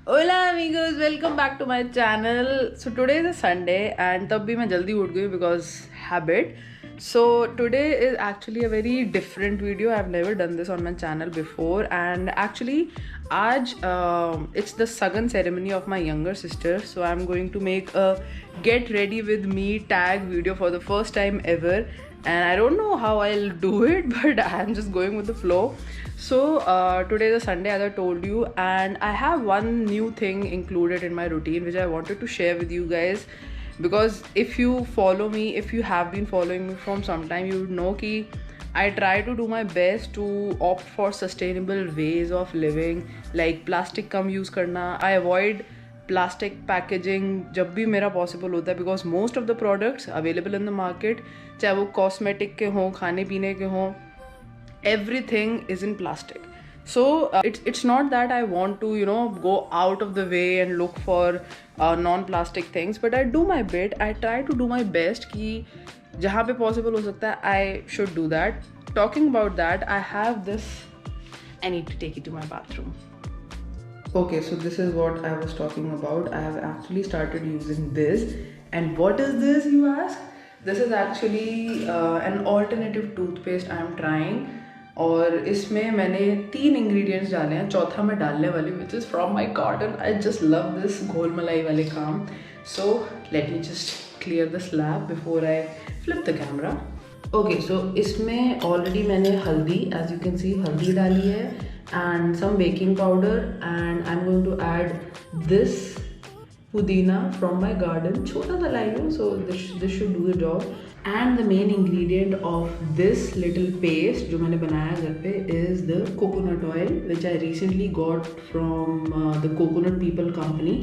Hola amigos, welcome back to my channel. So today is a Sunday and तब भी मैं जल्दी उठ गई because habit. So today is actually a very different video. I've never done this on my channel before and actually आज it's the Sagan ceremony of my younger sister. So I'm going to make a get ready with me tag video for the first time ever. And I don't know how I'll do it, but I'm just going with the flow. So today is a Sunday, as I told you, and I have one new thing included in my routine which I wanted to share with you guys. Because if you follow me, if you have been following me from some time, you would know कि I try to do my best to opt for sustainable ways of living, like plastic come use करना. I avoid plastic packaging जब भी मेरा possible होता है because most of the products available in the market, चाहे वो cosmetic के हों, खाने पीने के हों, everything is in plastic. So it's not that I want to go out of the way and look for non-plastic things, but I do my bit. I try to do my best कि जहाँ पे possible हो सकता है I should do that. Talking about that, I have this. I need to take it to my bathroom. Okay, so this is what I was talking about. I have actually started using this. And what is this, you ask? This is actually an alternative toothpaste I am trying. और इसमें मैंने 3 ingredients डाले हैं, चौथा मैं डालने वाली which is from my garden. I just love this घोल मलाई वाले काम. So let me just clear the slab before I flip the camera. Okay, so इसमें ऑलरेडी मैंने हल्दी, एज यू कैन सी हल्दी डाली है, and some baking powder, and I'm going to add this pudina from my garden. छोटा सा लाई हूँ, so this should do the job. And the main ingredient of this little paste जो मैंने बनाया घर पे is the coconut oil, which I recently got from the Coconut People company.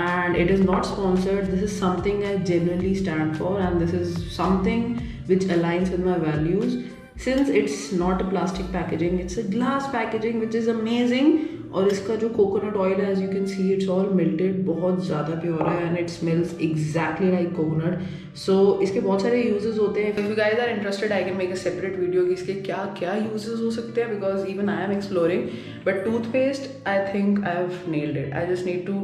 And it is not sponsored. This is something I genuinely stand for, and this is something which aligns with my values. Since it's not a plastic packaging, it's a glass packaging which is amazing. और इसका जो coconut oil है, as you can see, it's all melted, बहुत ज़्यादा pure है and it smells exactly like coconut. So इसके बहुत सारे uses होते हैं. If you guys are interested, I can make a separate video कि इसके क्या क्या uses हो सकते हैं, because even I am exploring. But toothpaste, I think I have nailed it. I just need to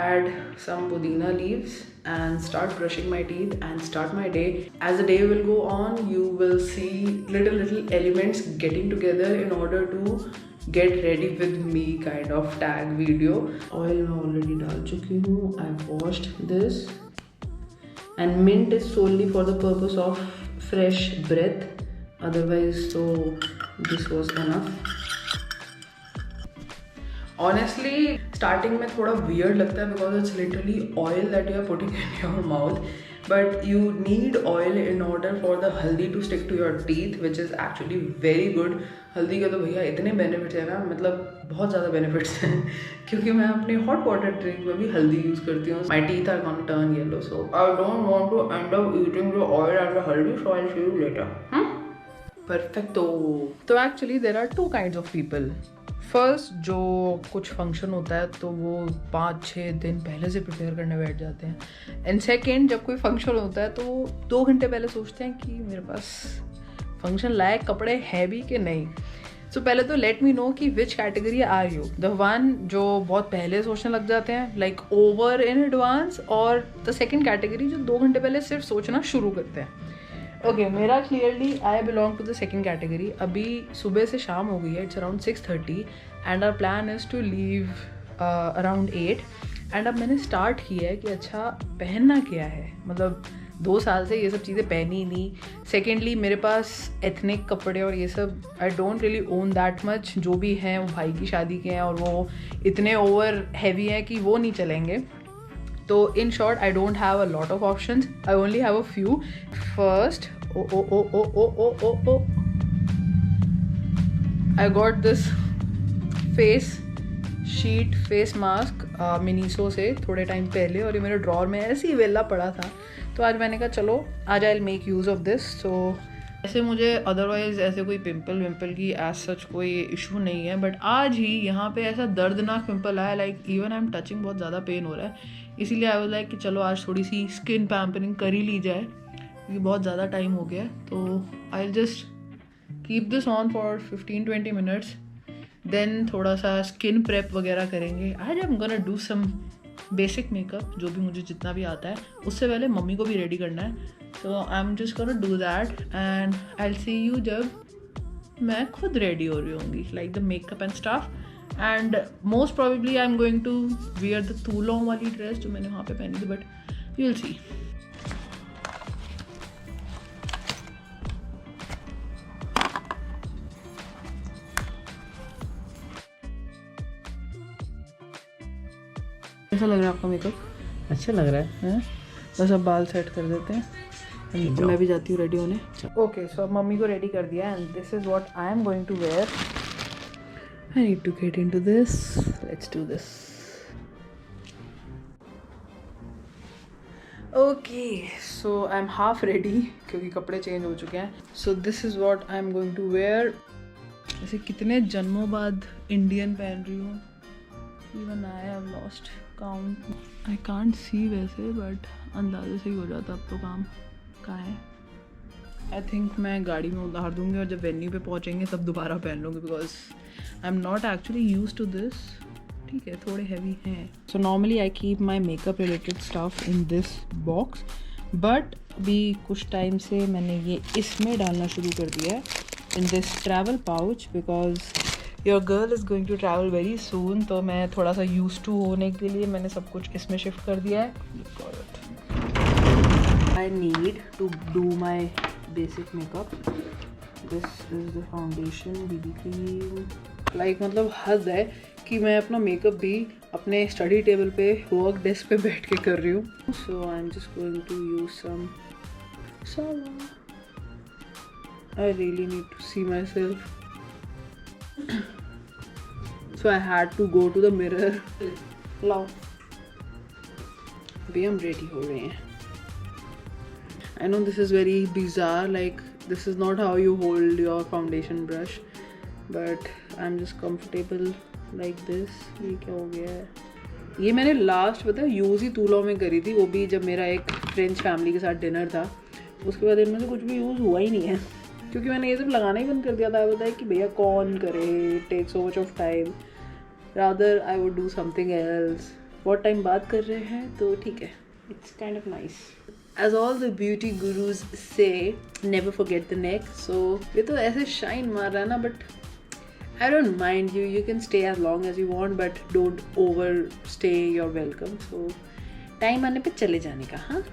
add some pudina leaves and start brushing my teeth and start my day. As the day will go on, you will see little elements getting together in order to get ready with me kind of tag video. Oil मैं already डाल चुकी हूँ. I've washed this, and mint is solely for the purpose of fresh breath. Otherwise, so this was enough. Honestly, starting में थोड़ा weird लगता है because it's literally oil that you are putting in your mouth. But you need oil in order for the haldi to stick to your teeth, which is actually very good. हल्दी के तो भैया इतने benefits हैं ना, मतलब बहुत ज़्यादा बेनिफिट्स हैं क्योंकि मैं अपनी हॉट वाटर ड्रिंक में भी हल्दी यूज़ करती हूँ. My teeth are gonna turn yellow, so I don't want to end up eating the oil and the haldi, so I see you later. Perfecto. तो actually there are 2 kinds of people. First, जो कुछ function होता है तो वो 5-6 दिन पहले से प्रिपेयर करने बैठ जाते हैं. एंड सेकेंड, जब कोई फंक्शन होता है तो 2 घंटे पहले सोचते हैं कि मेरे पास फंक्शन लायक कपड़े हैं भी कि नहीं. सो पहले तो लेट मी नो कि which category are you. The one जो बहुत पहले सोचने लग जाते हैं, लाइक ओवर इन एडवांस, और द सेकेंड कैटेगरी जो 2 घंटे पहले सिर्फ सोचना शुरू करते हैं. ओके, मेरा clearly I belong to the second category. अभी सुबह से शाम हो गई है, it's around 6:30 and our plan is to leave around 8. And अब मैंने स्टार्ट किया है कि अच्छा पहनना क्या है, मतलब 2 साल से ये सब चीज़ें पहनी ही नहीं. सेकेंडली, मेरे पास एथनिक कपड़े और ये सब I don't really own that much. जो भी हैं वो भाई की शादी के हैं और वो इतने ओवर हैवी हैं कि वो नहीं चलेंगे. तो in short, I don't have a lot of options. I only have a few. First, I got this face sheet face mask Miniso से थोड़े टाइम पहले, और ये मेरे ड्रॉर में ऐसे ही वेला पड़ा था. तो आज मैंने कहा चलो आज I will make use of this. So ऐसे मुझे अदरवाइज़ ऐसे कोई पिंपल विम्पल की एज सच कोई इशू नहीं है, बट आज ही यहाँ पे ऐसा दर्दनाक पिंपल आया, like even I am touching, बहुत ज़्यादा पेन हो रहा है. इसीलिए आई वाज लाइक कि चलो आज थोड़ी सी स्किन पैम्परिंग कर ही ली जाए क्योंकि बहुत ज़्यादा टाइम हो गया. तो I will just keep this on for 15-20 minutes then थोड़ा सा स्किन प्रेप वगैरह करेंगे. आज I am gonna do some basic makeup, जो भी मुझे जितना भी आता है. उससे पहले मम्मी को भी रेडी करना है. तो I am just gonna do that and I will see you जब मैं खुद रेडी हो रही होंगी, like the makeup and stuff. And most probably I am going to wear the Toulouse वाली ड्रेस जो मैंने वहाँ पे पहनी थी, बट यू विल सी. कैसा लग रहा है आपका मेकअप? अच्छा लग रहा है. बस अब बाल सेट कर देते हैं. मैं भी जाती हूँ रेडी होने. ओके, सो अब मम्मी को रेडी कर दिया and this is what I am going to wear. I need to get into this. Let's do this. Okay, so I am half ready क्योंकि कपड़े चेंज हो चुके हैं. So this is what I am going to wear. ऐसे कितने जन्मों बाद Indian पहन रही हूँ. Even I have lost count. I can't see वैसे, बट अंदाजे से ही हो जाता अब तो काम कहाँ है. आई थिंक मैं गाड़ी में उतार दूँगी और जब वेन्यू पे पहुँचेंगे तब दोबारा पहन लूँगी, because I am not actually use to this. ठीक है, थोड़े हैवी हैं. So normally I keep my makeup related stuff in this box, but अभी कुछ टाइम से मैंने ये इसमें डालना शुरू कर दिया है, in this travel pouch, because your girl is going to travel very soon. तो मैं थोड़ा सा यूज टू होने के लिए मैंने सब कुछ इसमें शिफ्ट कर दिया है. I need to do my basic makeup. This is the foundation, BB cream. Like मतलब हद है कि मैं अपना मेकअप भी अपने स्टडी टेबल पे वर्क डेस्क पे बैठ के कर रही हूँ. So I am just going to use some masala. I really need to see myself. So I had to go to the mirror. लाओ, अभी हम रेडी हो रहे हैं. I know this is very bizarre, like this is not how you hold your foundation brush, but I'm just comfortable like this. ये क्या हो गया है? ये मैंने लास्ट पता है यूज़ ही तूलों में करी थी, वो भी जब मेरा एक फ्रेंच फैमिली के साथ डिनर था. उसके बाद इनमें से कुछ भी यूज़ हुआ ही नहीं है, क्योंकि मैंने ये सब लगाना ही बंद कर दिया था. बताया कि भैया कौन करे, take so much of time, rather I would do something else. बहुत टाइम बात कर रहे हैं तो ठीक है, it's kind of nice. As all the beauty gurus say, never forget the neck. So ये तो ऐसे शाइन मार रहा है ना, but I don't mind you. You can stay as long as you want, but don't overstay your welcome. So time आने पे चले जाने का. हाँ,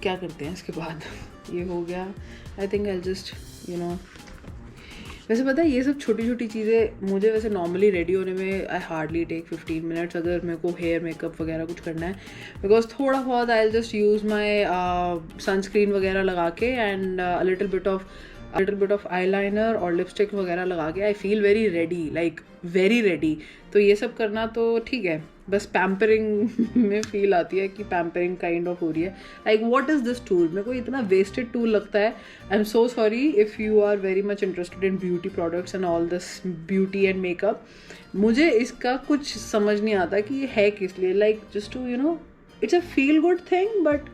क्या करते हैं इसके बाद? ये हो गया. I think I'll just वैसे पता है ये सब छोटी छोटी चीज़ें मुझे वैसे नॉर्मली रेडी होने में आई हार्डली टेक 15 मिनट्स अगर मेरे को हेयर मेकअप वगैरह कुछ करना है, बिकॉज थोड़ा बहुत I just use my sunscreen वगैरह लगा के and little bit of eyeliner और लिपस्टिक वगैरह लगा के I feel very ready, like very ready. तो ये सब करना तो ठीक है, बस पैम्परिंग में फील आती है कि पैम्परिंग काइंड ऑफ हो रही है. Like what is this tool? मेरे को इतना वेस्टेड टूल लगता है. I am so sorry if you are very much interested in beauty products and all this beauty and makeup. मुझे इसका कुछ समझ नहीं आता कि ये है किस लिए. Like just to it's a feel good thing, but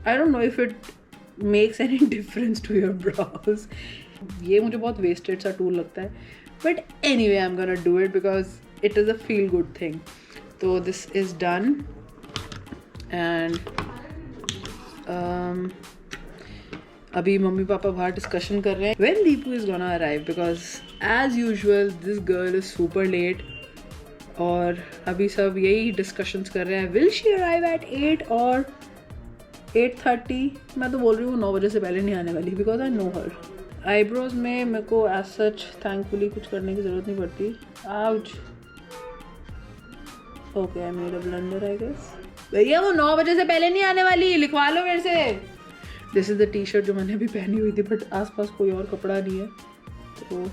I don't know if it makes any difference to your brows. ये मुझे बहुत वेस्टेड सा टूल लगता है, but anyway I am gonna do it because it is a feel good thing. So this is done and अभी mummy papa बाहर discussion कर रहे हैं when Deepu is gonna arrive, because as usual this girl is super late. और अभी सब यही discussions कर रहे हैं, will she arrive at 8 और 8:30. मैं तो बोल रही हूँ 9 बजे से पहले नहीं आने वाली, because I know her. Eyebrows में मेरे को as such thankfully कुछ करने की ज़रूरत नहीं पड़ती. Ouch. Okay, I made a blunder I guess. भैया वो 9 बजे से पहले नहीं आने वाली, लिखवा लो मेरे से. This is the T shirt जो मैंने अभी पहनी हुई थी, बट आसपास कोई और कपड़ा नहीं है. तो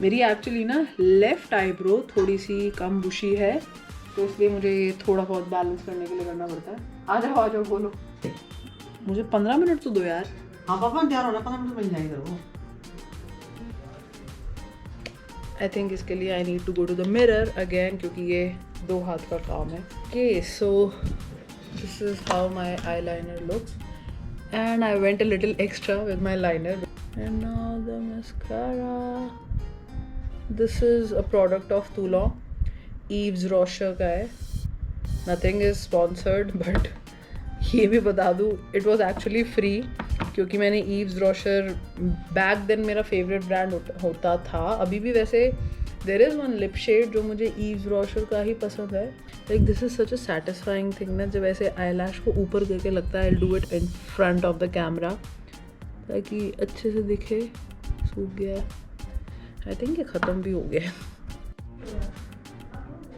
मेरी एक्चुअली ना लेफ़्ट आईब्रो थोड़ी सी कम बुशी है, तो इसलिए मुझे ये थोड़ा बहुत बैलेंस करने के लिए करना पड़ता है. आ जाओ बोलो. मुझे 15 मिनट तो दो यार. हाँ पापा तैयार होना, 15 मिनट बन जाएगा वो. आई थिंक इसके लिए I need to go to the mirror again, क्योंकि ये 2 हाथ का काम है. Okay, so this is how my eyeliner looks and I went a little extra with my liner. And now the mascara. This is a product of Toulouse, Yves Rocher का है. Nothing is sponsored but ये भी बता दूँ, it was actually free क्योंकि मैंने Yves Rocher back then मेरा favourite brand होता था. अभी भी वैसे there is one lip shade जो मुझे ईव्स रॉशर का ही पसंद है. Like this is such a satisfying thing ना, जब ऐसे आई लैश को ऊपर करके लगता है I do it in front of the camera ताकि अच्छे से दिखे. सूख गया, आई थिंक ये ख़त्म भी हो गया.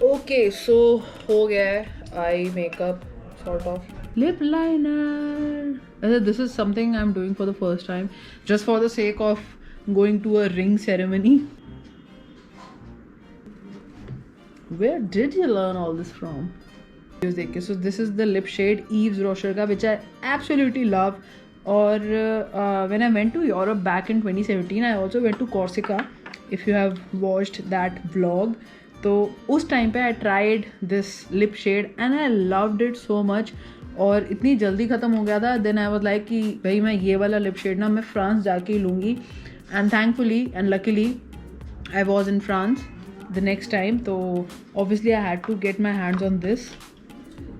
ओके सो हो गया है eye makeup sort of. Lip liner. This is something I'm doing for the first time, just for the sake of going to a ring ceremony. Where did you learn all this from? So this is the lip shade Yves Rocher ka, which I absolutely love. Or when I went to Europe back in 2017, I also went to Corsica. If you have watched that vlog, तो उस time पे I tried this lip shade and I loved it so much. और इतनी जल्दी ख़त्म हो गया था. देन आई वाज लाइक कि भाई मैं ये वाला लिप शेड ना मैं फ्रांस जाके ही लूँगी. And thankfully and luckily I was in France the next time. तो obviously I had to get my hands on this.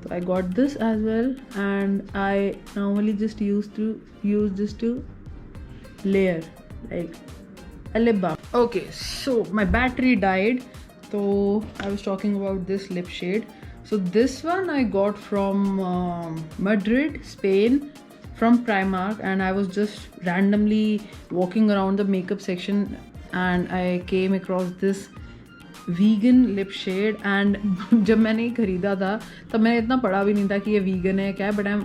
So I got this as well, and I normally just used to use this to layer like a lip balm. Okay, so my battery died, so I was talking about this lip shade. So this one I got from Madrid, Spain, from Primark, and I was just randomly walking around the makeup section and I came across this vegan lip shade. And जब मैंने ख़रीदा था तब मैंने इतना पढ़ा भी नहीं था कि ये वीगन है क्या है, but I am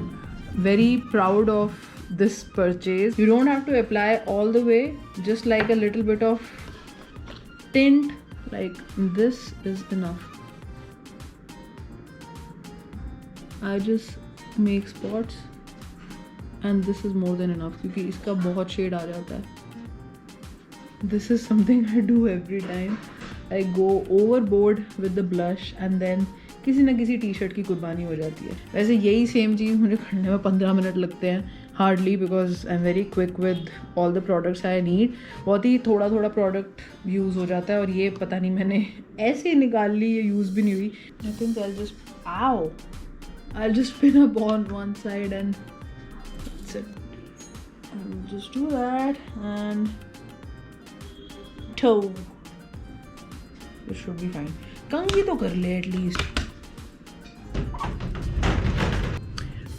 very proud of this purchase. You don't have to apply all the way, just like a little bit of tint like this is enough. I just make spots and this is more than enough क्योंकि इसका बहुत shade आ जाता है. This is something I do every time. I go overboard with the blush and then किसी ना किसी T shirt की कुर्बानी हो जाती है. वैसे यही सेम चीज़ मुझे करने में 15 मिनट लगते हैं hardly, because I am very quick with all the products I need. बहुत ही थोड़ा थोड़ा प्रोडक्ट यूज़ हो जाता है. और ये पता नहीं मैंने ऐसे निकाल ली, ये यूज़ भी नहीं हुई. I think I'll just pin up on one side and that's it. I'll just do that and toe. It should be fine. कंघी तो कर ले at least.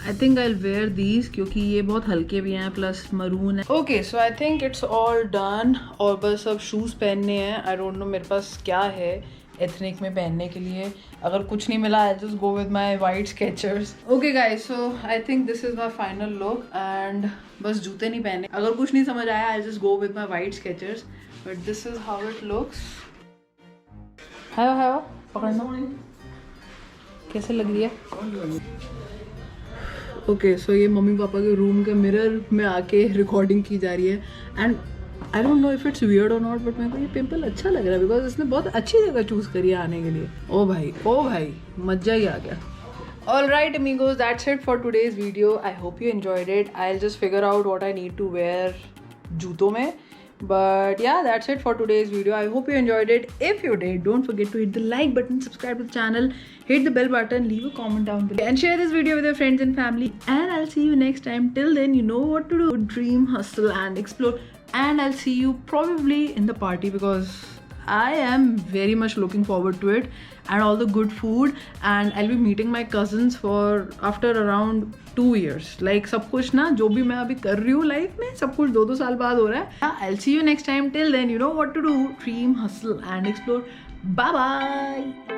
I think I wear these क्योंकि ये बहुत हल्के भी हैं प्लस मरून है. Okay so I think it's all done. और बस अब शूज़ पहनने हैं. आई डोंट नो मेरे पास क्या है एथनिक में पहनने के लिए. अगर कुछ नहीं मिला I just go with my white Skechers. Okay guys, so I think this is my final look. And बस जूते नहीं पहने. अगर कुछ नहीं समझ आया I just go with my white Skechers. But this is how it looks. हायो पकड़ना. कैसे लग रही है? ओके सो ये मम्मी पापा के रूम के मिरर में आके रिकॉर्डिंग की जा रही है. And I don't know if it's weird और नॉट, बट मेरे को ये पिंपल अच्छा लग रहा है बिकॉज इसने बहुत अच्छी जगह चूज़ करी है आने के लिए. ओ भाई मजा ही आ गया. Alright amigos, that's it for today's video. I hope you enjoyed it. I'll just figure out what I need to wear जूतों में. But yeah, that's it for today's video. I hope you enjoyed it. If you did, don't forget to hit the like button, subscribe to the channel, hit the bell button, leave a comment down below, and share this video with your friends and family. And I'll see you next time. Till then, you know what to do. Dream, hustle, and explore. And I'll see you probably in the party because I am very much looking forward to it and all the good food. And I'll be meeting my cousins for after around 2 years. Like सब कुछ ना जो भी मैं अभी कर रही हूँ लाइफ में सब कुछ 2-2 साल बाद हो रहा है. I'll see you next time. Till then, you know what to do. Dream, hustle, and explore. Bye bye.